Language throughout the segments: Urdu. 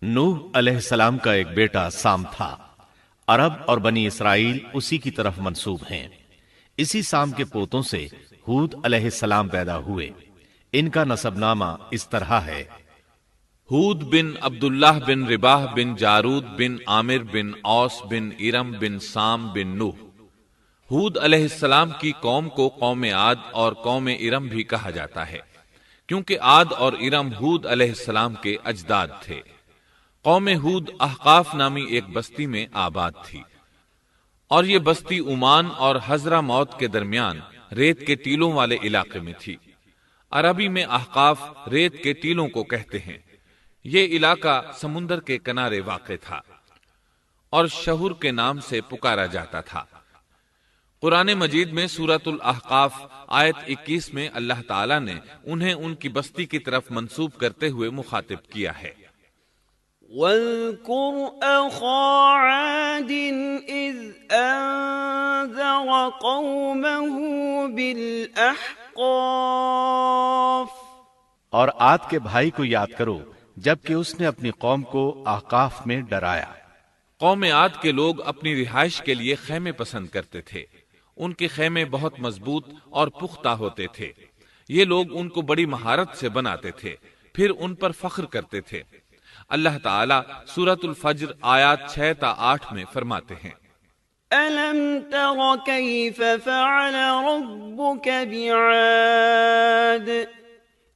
نوح علیہ السلام کا ایک بیٹا سام تھا۔ عرب اور بنی اسرائیل اسی کی طرف منسوب ہیں۔ اسی سام کے پوتوں سے ہود علیہ السلام پیدا ہوئے۔ ان کا نسب نامہ اس طرح ہے: ہود بن عبداللہ بن رباح بن جارود بن عامر بن اوس بن ارم بن سام بن نوح۔ ہود علیہ السلام کی قوم کو قوم عاد اور قوم ارم بھی کہا جاتا ہے، کیونکہ عاد اور ارم ہود علیہ السلام کے اجداد تھے۔ قوم ہود احقاف نامی ایک بستی میں آباد تھی، اور یہ بستی عمان اور حضرہ موت کے درمیان ریت کے ٹیلوں والے علاقے میں تھی۔ عربی میں احقاف ریت کے ٹیلوں کو کہتے ہیں۔ یہ علاقہ سمندر کے کنارے واقع تھا اور شہر کے نام سے پکارا جاتا تھا۔ قرآن مجید میں سورۃ الاحقاف آیت 21 میں اللہ تعالیٰ نے انہیں ان کی بستی کی طرف منسوب کرتے ہوئے مخاطب کیا ہے۔ وَاذْكُرْ أَخَا عَادٍ إِذْ أَنذَرَ قَوْمَهُ بِالْأَحْقَافِ۔ اور عاد کے بھائی کو یاد کرو جبکہ اس نے اپنی قوم کو احقاف میں ڈرایا۔ قوم عاد کے لوگ اپنی رہائش کے لیے خیمے پسند کرتے تھے۔ ان کے خیمے بہت مضبوط اور پختہ ہوتے تھے۔ یہ لوگ ان کو بڑی مہارت سے بناتے تھے، پھر ان پر فخر کرتے تھے۔ اللہ تعالیٰ سورۃ الفجر آیات 6 تا 8 میں فرماتے ہیں: أَلَمْ تَرَ كَيْفَ فَعَلَ رَبُّكَ بِعَادٍ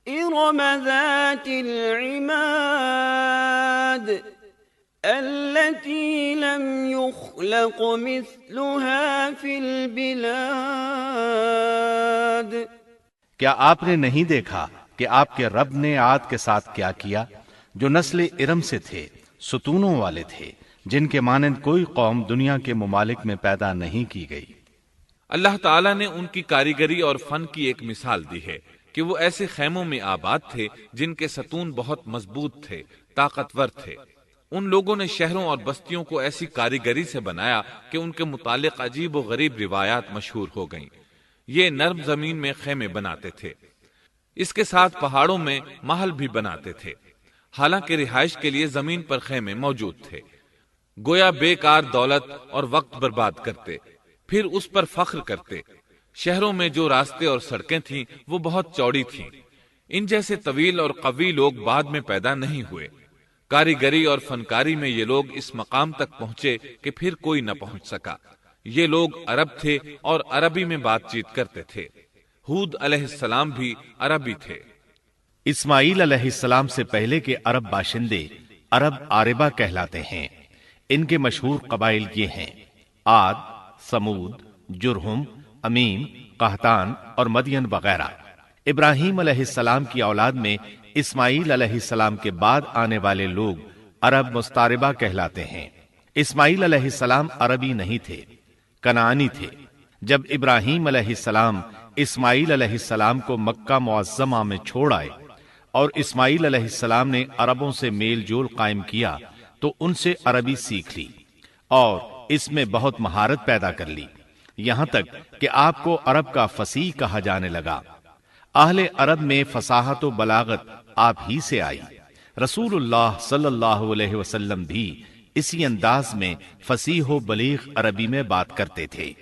إِرَمَ ذَاتِ الْعِمَادِ الَّتِي لَمْ يُخْلَقْ مِثْلُهَا فِي الْبِلَادِ۔ کیا آپ نے نہیں دیکھا کہ آپ کے رب نے عاد کے ساتھ کیا کیا، جو نسل ارم سے تھے، ستونوں والے تھے، جن کے مانند کوئی قوم دنیا کے ممالک میں پیدا نہیں کی گئی۔ اللہ تعالیٰ نے ان کی کاریگری اور فن کی ایک مثال دی ہے کہ وہ ایسے خیموں میں آباد تھے جن کے ستون بہت مضبوط تھے، طاقتور تھے۔ ان لوگوں نے شہروں اور بستیوں کو ایسی کاریگری سے بنایا کہ ان کے متعلق عجیب و غریب روایات مشہور ہو گئیں۔ یہ نرم زمین میں خیمے بناتے تھے، اس کے ساتھ پہاڑوں میں محل بھی بناتے تھے۔ حالانکہ رہائش کے لیے زمین پر خیمے موجود تھے، گویا بیکار دولت اور وقت برباد کرتے، پھر اس پر فخر کرتے۔ شہروں میں جو راستے اور سڑکیں تھیں وہ بہت چوڑی تھیں۔ ان جیسے طویل اور قوی لوگ بعد میں پیدا نہیں ہوئے۔ کاریگری اور فنکاری میں یہ لوگ اس مقام تک پہنچے کہ پھر کوئی نہ پہنچ سکا۔ یہ لوگ عرب تھے اور عربی میں بات چیت کرتے تھے۔ ہود علیہ السلام بھی عربی تھے۔ اسماعیل علیہ السلام سے پہلے کے عرب باشندے عرب عاربہ کہلاتے ہیں۔ ان کے مشہور قبائل یہ ہیں: عاد، سمود، جرہم، امیم، قحطان اور مدین وغیرہ۔ ابراہیم علیہ السلام کی اولاد میں اسماعیل علیہ السلام کے بعد آنے والے لوگ عرب مستعربہ کہلاتے ہیں۔ اسماعیل علیہ السلام عربی نہیں تھے، کنعانی تھے۔ جب ابراہیم علیہ السلام اسماعیل علیہ السلام کو مکہ معظمہ میں چھوڑ آئے اور اسماعیل علیہ السلام نے عربوں سے میل جول قائم کیا تو ان سے عربی سیکھ لی اور اس میں بہت مہارت پیدا کر لی، یہاں تک کہ آپ کو عرب کا فصیح کہا جانے لگا۔ اہل عرب میں فصاحت و بلاغت آپ ہی سے آئی۔ رسول اللہ صلی اللہ علیہ وسلم بھی اسی انداز میں فصیح و بلیغ عربی میں بات کرتے تھے۔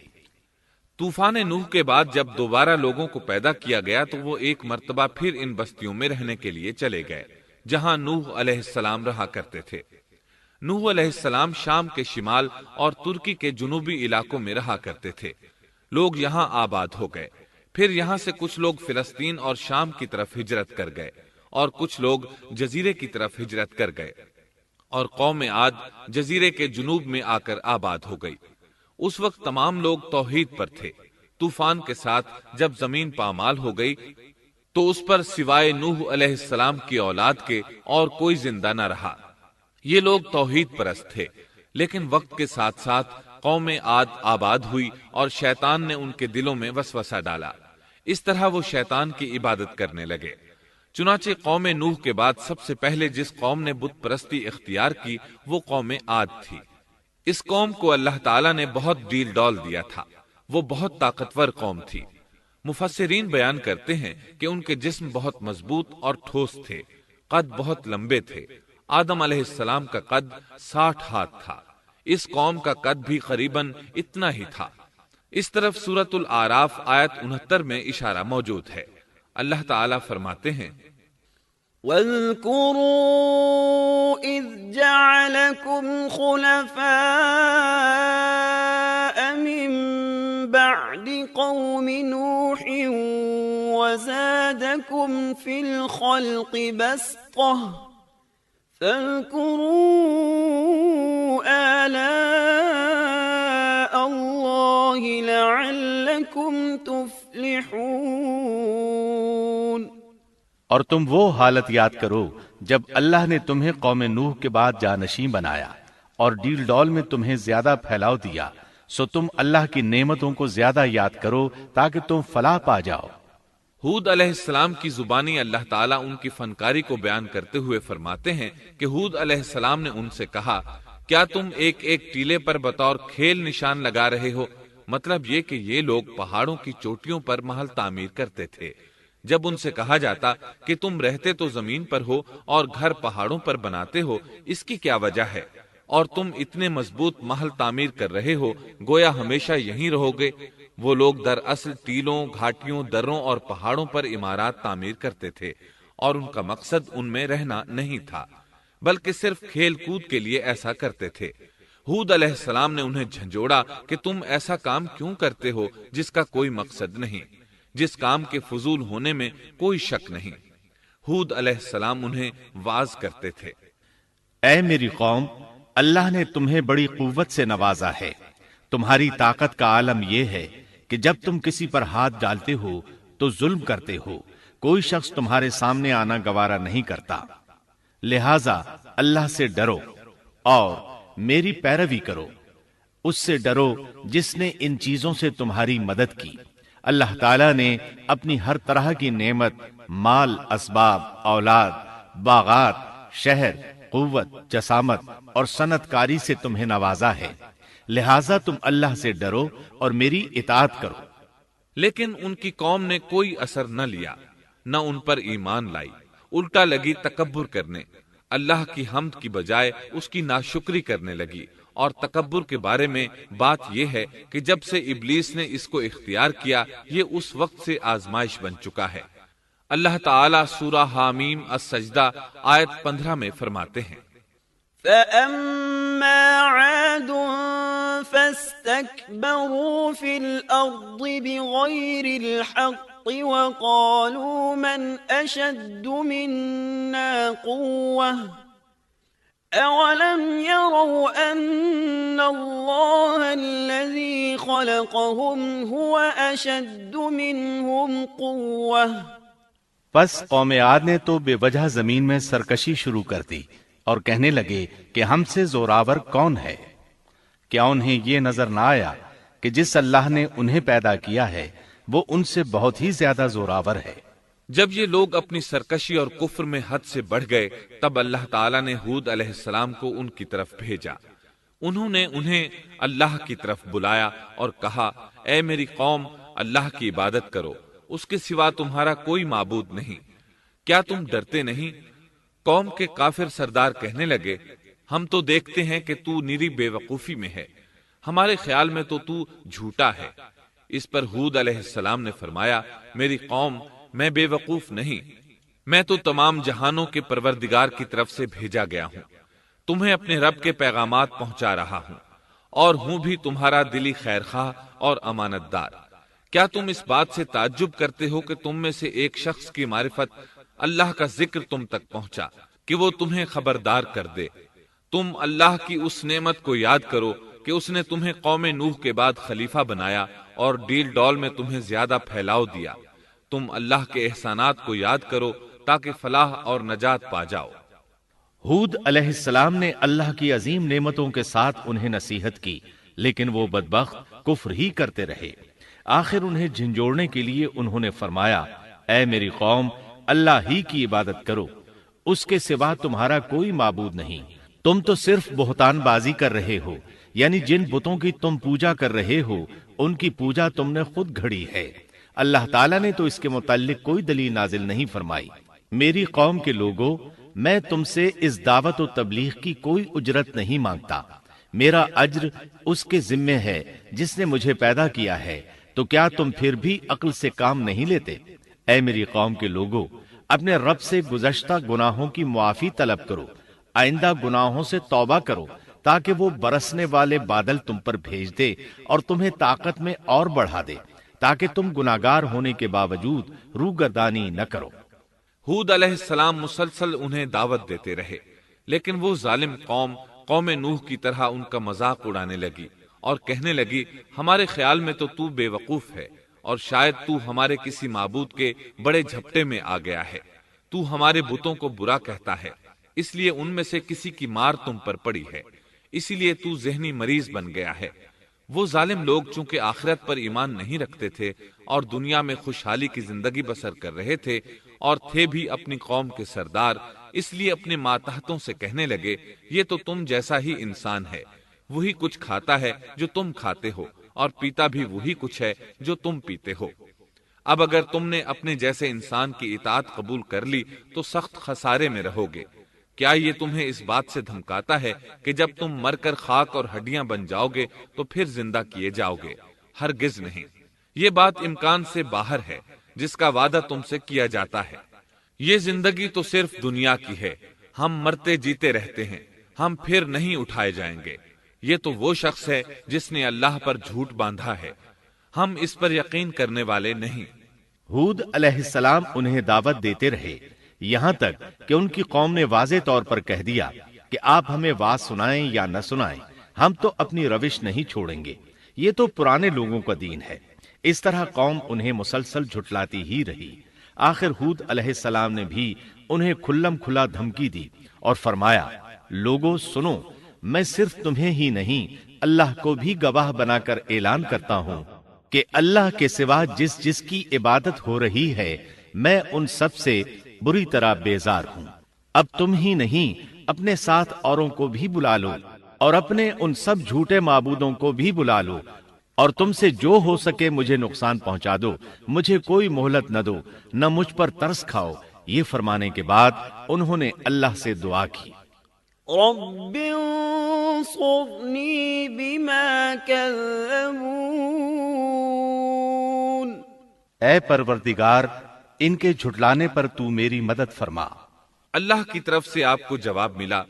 طوفان نوح کے بعد جب دوبارہ لوگوں کو پیدا کیا گیا تو وہ ایک مرتبہ پھر ان بستیوں میں رہنے کے لیے چلے گئے جہاں نوح علیہ السلام رہا کرتے تھے۔ نوح علیہ السلام شام کے شمال اور ترکی کے جنوبی علاقوں میں رہا کرتے تھے۔ لوگ یہاں آباد ہو گئے۔ پھر یہاں سے کچھ لوگ فلسطین اور شام کی طرف ہجرت کر گئے اور کچھ لوگ جزیرے کی طرف ہجرت کر گئے، اور قوم عاد جزیرے کے جنوب میں آ کر آباد ہو گئی۔ اس وقت تمام لوگ توحید پر تھے۔ طوفان کے ساتھ جب زمین پامال ہو گئی تو اس پر سوائے نوح علیہ السلام کی اولاد کے اور کوئی زندہ نہ رہا۔ یہ لوگ توحید پرست تھے، لیکن وقت کے ساتھ ساتھ قوم عاد آباد ہوئی اور شیطان نے ان کے دلوں میں وسوسہ ڈالا۔ اس طرح وہ شیطان کی عبادت کرنے لگے۔ چنانچہ قوم نوح کے بعد سب سے پہلے جس قوم نے بت پرستی اختیار کی وہ قوم عاد تھی۔ اس قوم کو اللہ تعالیٰ نے بہت ڈیل ڈال دیا تھا۔ وہ بہت طاقتور قوم تھی۔ مفسرین بیان کرتے ہیں کہ ان کے جسم بہت مضبوط اور ٹھوس تھے، قد بہت لمبے تھے، آدم علیہ السلام کا قد 60 ہاتھ تھا، اس قوم کا قد بھی قریباً اتنا ہی تھا۔ اس طرف سورۃ الاعراف آیت 69 میں اشارہ موجود ہے۔ اللہ تعالیٰ فرماتے ہیں وَاذْكُرُوا إِذْ جَعَلَكُمْ خُلَفَاءَ مِن بَعْدِ قَوْمِ نُوحٍ وَزَادَكُمْ فِي الْخَلْقِ بَسْطَةً فَاذْكُرُوا آلاءَ اللَّهِ لَعَلَّكُمْ تُفْلِحُونَ۔ اور تم وہ حالت یاد کرو جب اللہ نے تمہیں قوم نوح کے بعد جانشین بنایا اور ڈیل ڈول میں تمہیں زیادہ پھیلاؤ دیا، سو تم اللہ کی نعمتوں کو زیادہ یاد کرو تاکہ تم فلاح پا جاؤ۔ ہود علیہ السلام کی زبانی اللہ تعالیٰ ان کی فنکاری کو بیان کرتے ہوئے فرماتے ہیں کہ ہود علیہ السلام نے ان سے کہا، کیا تم ایک ایک ٹیلے پر بطور کھیل نشان لگا رہے ہو؟ مطلب یہ کہ یہ لوگ پہاڑوں کی چوٹیوں پر محل تعمیر کرتے تھے۔ جب ان سے کہا جاتا کہ تم رہتے تو زمین پر ہو اور گھر پہاڑوں پر بناتے ہو، اس کی کیا وجہ ہے؟ اور تم اتنے مضبوط محل تعمیر کر رہے ہو، گویا ہمیشہ یہیں رہو گے۔ وہ لوگ دراصل ٹیلوں، گھاٹیوں، دروں اور پہاڑوں پر عمارات تعمیر کرتے تھے، اور ان کا مقصد ان میں رہنا نہیں تھا، بلکہ صرف کھیل کود کے لیے ایسا کرتے تھے۔ ہود علیہ السلام نے انہیں جھنجھوڑا کہ تم ایسا کام کیوں کرتے ہو جس کا کوئی مقصد نہیں، جس کام کے فضول ہونے میں کوئی شک نہیں۔ ہود علیہ السلام انہیں واعظ کرتے تھے، اے میری قوم، اللہ نے تمہیں بڑی قوت سے نوازا ہے۔ تمہاری طاقت کا عالم یہ ہے کہ جب تم کسی پر ہاتھ ڈالتے ہو تو ظلم کرتے ہو، کوئی شخص تمہارے سامنے آنا گوارا نہیں کرتا، لہذا اللہ سے ڈرو اور میری پیروی کرو۔ اس سے ڈرو جس نے ان چیزوں سے تمہاری مدد کی۔ اللہ تعالیٰ نے اپنی ہر طرح کی نعمت، مال، اسباب، اولاد، باغات، شہر، قوت، جسامت اور صنعت کاری سے تمہیں نوازا ہے، لہٰذا تم اللہ سے ڈرو اور میری اطاعت کرو۔ لیکن ان کی قوم نے کوئی اثر نہ لیا، نہ ان پر ایمان لائی، الٹا لگی تکبر کرنے، اللہ کی حمد کی بجائے اس کی ناشکری کرنے لگی۔ اور تکبر کے بارے میں بات یہ ہے کہ جب سے ابلیس نے اس کو اختیار کیا، یہ اس وقت سے آزمائش بن چکا ہے۔ اللہ تعالیٰ سورہ حامیم السجدہ آیت 15 میں فرماتے ہیں، فَأَمَّا عَادٌ فَاسْتَكْبَرُوا فِي الْأَرْضِ بِغَيْرِ الْحَقِّ وَقَالُوا مَنْ أَشَدُّ مِنَّا قُوَّةً أَوَلَمْ يَرَوْا أَنَّ اللَّهَ الَّذِي خَلَقَهُمْ هُوَ أَشَدُّ مِنْهُمْ قُوَّةً۔ پس قوم عاد نے تو بے وجہ زمین میں سرکشی شروع کر دی اور کہنے لگے کہ ہم سے زوراور کون ہے؟ کیا انہیں یہ نظر نہ آیا کہ جس اللہ نے انہیں پیدا کیا ہے وہ ان سے بہت ہی زیادہ زوراور ہے؟ جب یہ لوگ اپنی سرکشی اور کفر میں حد سے بڑھ گئے، تب اللہ تعالیٰ نے ہود علیہ السلام کو ان کی طرف بھیجا۔ انہوں نے انہیں اللہ کی طرف بلایا اور کہا، اے میری قوم، اللہ کی عبادت کرو، اس کے سوا تمہارا کوئی معبود نہیں۔ کیا تم ڈرتے نہیں؟ قوم کے کافر سردار کہنے لگے، ہم تو دیکھتے ہیں کہ تو نری بے وقوفی میں ہے، ہمارے خیال میں تو جھوٹا ہے۔ اس پر ہود علیہ السلام نے فرمایا، میری قوم، میں بے وقوف نہیں، میں تو تمام جہانوں کے پروردگار کی طرف سے بھیجا گیا ہوں، تمہیں اپنے رب کے پیغامات پہنچا رہا ہوں، اور ہوں بھی تمہارا دلی خیر خواہ اور امانت دار۔ کیا تم اس بات سے تعجب کرتے ہو کہ تم میں سے ایک شخص کی معرفت، اللہ کا ذکر تم تک پہنچا کہ وہ تمہیں خبردار کر دے؟ تم اللہ کی اس نعمت کو یاد کرو کہ اس نے تمہیں قوم نوح کے بعد خلیفہ بنایا اور ڈیل ڈول میں تمہیں زیادہ پھیلاؤ دیا۔ تم اللہ کے احسانات کو یاد کرو تاکہ فلاح اور نجات پا جاؤ۔ ہود علیہ السلام نے اللہ کی عظیم نعمتوں کے ساتھ انہیں نصیحت کی، لیکن وہ بدبخت کفر ہی کرتے رہے۔ آخر انہیں جھنجھوڑنے کے لیے انہوں نے فرمایا، اے میری قوم، اللہ ہی کی عبادت کرو، اس کے سوا تمہارا کوئی معبود نہیں۔ تم تو صرف بہتان بازی کر رہے ہو، یعنی جن بتوں کی تم پوجا کر رہے ہو ان کی پوجا تم نے خود گھڑی ہے۔ اللہ تعالیٰ نے تو اس کے متعلق کوئی دلیل نازل نہیں فرمائی۔ میری قوم کے لوگوں، میں تم سے اس دعوت و تبلیغ کی کوئی اجرت نہیں مانگتا، میرا اجر اس کے ذمے ہے جس نے مجھے پیدا کیا ہے، تو کیا تم پھر بھی عقل سے کام نہیں لیتے؟ اے میری قوم کے لوگوں، اپنے رب سے گزشتہ گناہوں کی معافی طلب کرو، آئندہ گناہوں سے توبہ کرو، تاکہ وہ برسنے والے بادل تم پر بھیج دے اور تمہیں طاقت میں اور بڑھا دے، تاکہ تم گناہگار ہونے کے باوجود روگردانی نہ کرو۔ ہود علیہ السلام مسلسل انہیں دعوت دیتے رہے، لیکن وہ ظالم قوم نوح کی طرح ان کا مذاق اڑانے لگی اور کہنے لگی، ہمارے خیال میں تو بے وقوف ہے اور شاید تو ہمارے کسی معبود کے بڑے جھپٹے میں آ گیا ہے، تو ہمارے بتوں کو برا کہتا ہے، اس لیے ان میں سے کسی کی مار تم پر پڑی ہے، اسی لیے تو ذہنی مریض بن گیا ہے۔ وہ ظالم لوگ چونکہ آخرت پر ایمان نہیں رکھتے تھے اور دنیا میں خوشحالی کی زندگی بسر کر رہے تھے اور تھے بھی اپنی قوم کے سردار، اس لیے اپنے ماتحتوں سے کہنے لگے، یہ تو تم جیسا ہی انسان ہے، وہی کچھ کھاتا ہے جو تم کھاتے ہو اور پیتا بھی وہی کچھ ہے جو تم پیتے ہو۔ اب اگر تم نے اپنے جیسے انسان کی اطاعت قبول کر لی تو سخت خسارے میں رہو گے۔ کیا یہ تمہیں اس بات سے دھمکاتا ہے کہ جب تم مر کر خاک اور ہڈیاں بن جاؤ گے تو پھر زندہ کیے جاؤ گے؟ ہرگز نہیں، یہ بات امکان سے باہر ہے جس کا وعدہ تم سے کیا جاتا ہے۔ یہ زندگی تو صرف دنیا کی ہے، ہم مرتے جیتے رہتے ہیں، ہم پھر نہیں اٹھائے جائیں گے۔ یہ تو وہ شخص ہے جس نے اللہ پر جھوٹ باندھا ہے، ہم اس پر یقین کرنے والے نہیں۔ ہود علیہ السلام انہیں دعوت دیتے رہے، یہاں تک کہ ان کی قوم نے واضح طور پر کہہ دیا کہ آپ ہمیں واز سنائیں یا نہ سنائیں، ہم تو اپنی روش نہیں چھوڑیں گے، یہ تو پرانے لوگوں کا دین ہے۔ اس طرح قوم انہیں مسلسل جھٹلاتی ہی رہی۔ آخر ہود علیہ السلام نے بھی انہیں کھلم کھلا دھمکی دی اور فرمایا، لوگوں سنو، میں صرف تمہیں ہی نہیں اللہ کو بھی گواہ بنا کر اعلان کرتا ہوں کہ اللہ کے سوا جس کی عبادت ہو رہی ہے میں ان سب سے بری طرح بیزار ہوں۔ اب تم ہی نہیں اپنے ساتھ اوروں کو بھی بلا لو اور اپنے ان سب جھوٹے معبودوں کو بھی بلا لو، اور تم سے جو ہو سکے مجھے نقصان پہنچا دو، مجھے کوئی مہلت نہ دو، نہ مجھ پر ترس کھاؤ۔ یہ فرمانے کے بعد انہوں نے اللہ سے دعا کی، رب انصرنی بما کذبون، اے پروردگار ان کے جھٹلانے پر تو میری مدد فرما۔ اللہ کی طرف سے آپ کو جواب ملا،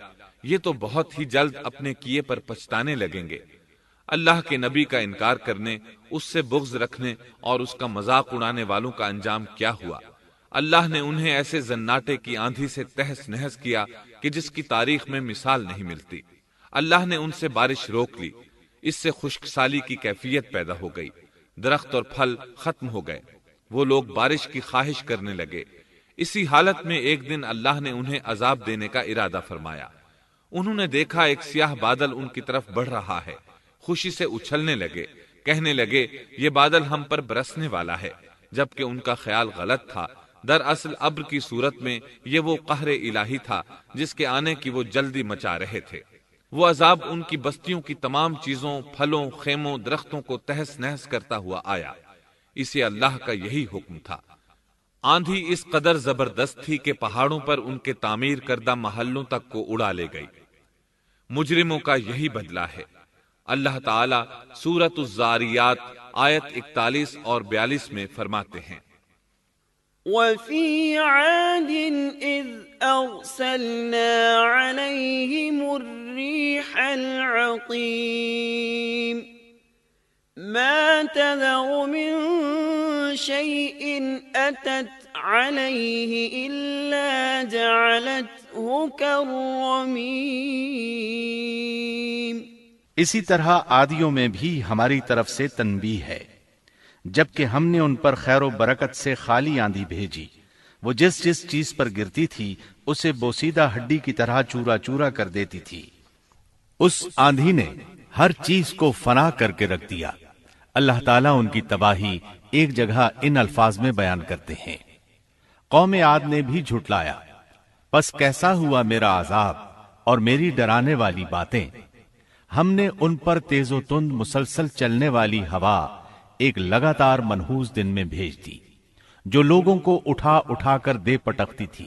یہ تو بہت ہی جلد اپنے کیے پر پچھتانے لگیں گے۔ اللہ کے نبی کا انکار کرنے، اس سے بغض رکھنے اور اس کا مذاق اڑانے والوں کا انجام کیا ہوا؟ اللہ نے انہیں ایسے زناٹے کی آندھی سے تہس نہس کیا کہ جس کی تاریخ میں مثال نہیں ملتی۔ اللہ نے ان سے بارش روک لی، اس سے خشک سالی کی کیفیت پیدا ہو گئی، درخت اور پھل ختم ہو گئے، وہ لوگ بارش کی خواہش کرنے لگے۔ اسی حالت میں ایک دن اللہ نے انہیں عذاب دینے کا ارادہ فرمایا۔ انہوں نے دیکھا ایک سیاہ بادل ان کی طرف بڑھ رہا ہے، خوشی سے اچھلنے لگے، کہنے لگے یہ بادل ہم پر برسنے والا ہے، جبکہ ان کا خیال غلط تھا۔ دراصل ابر کی صورت میں یہ وہ قہر الہی تھا جس کے آنے کی وہ جلدی مچا رہے تھے۔ وہ عذاب ان کی بستیوں کی تمام چیزوں، پھلوں، خیموں، درختوں کو تہس نہس کرتا ہوا آیا۔ اسے اللہ کا یہی حکم تھا۔ آندھی اس قدر زبردست تھی کہ پہاڑوں پر ان کے تعمیر کردہ محلوں تک کو اڑا لے گئی۔ مجرموں کا یہی بدلہ ہے۔ اللہ تعالیٰ سورۃ الزاریات آیت 41 اور 42 میں فرماتے ہیں، وَفِي عَادٍ إِذْ أَرْسَلْنَا عَلَيْهِمُ الرِّيحَ الْعَقِيمَ مَا تَذَرُ مِن شَيْءٍ أَتَتْ عَلَيْهِ إِلَّا جَعَلَتْهُ كَالرَّمِيمِ۔ اسی طرح عادیوں میں بھی ہماری طرف سے تنبیہ ہے، جبکہ ہم نے ان پر خیر و برکت سے خالی آندھی بھیجی، وہ جس چیز پر گرتی تھی اسے بوسیدہ ہڈی کی طرح چورا چورا کر دیتی تھی۔ اس آندھی نے ہر چیز کو فنا کر کے رکھ دیا۔ اللہ تعالیٰ ان کی تباہی ایک جگہ ان الفاظ میں بیان کرتے ہیں، قوم عاد نے بھی جھٹلایا، پس کیسا ہوا میرا عذاب اور میری ڈرانے والی باتیں۔ ہم نے ان پر تیز و تند مسلسل چلنے والی ہوا ایک لگاتار منحوس دن میں بھیج دی، جو لوگوں کو اٹھا اٹھا کر دے پٹکتی تھی۔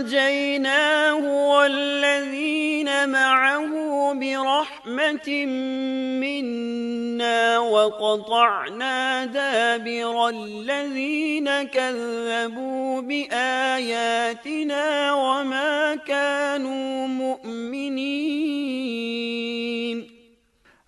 فأنجيناه والذين معه برحمة منا وقطعنا دابر الذين كذبوا بآياتنا وما كانوا مؤمنين۔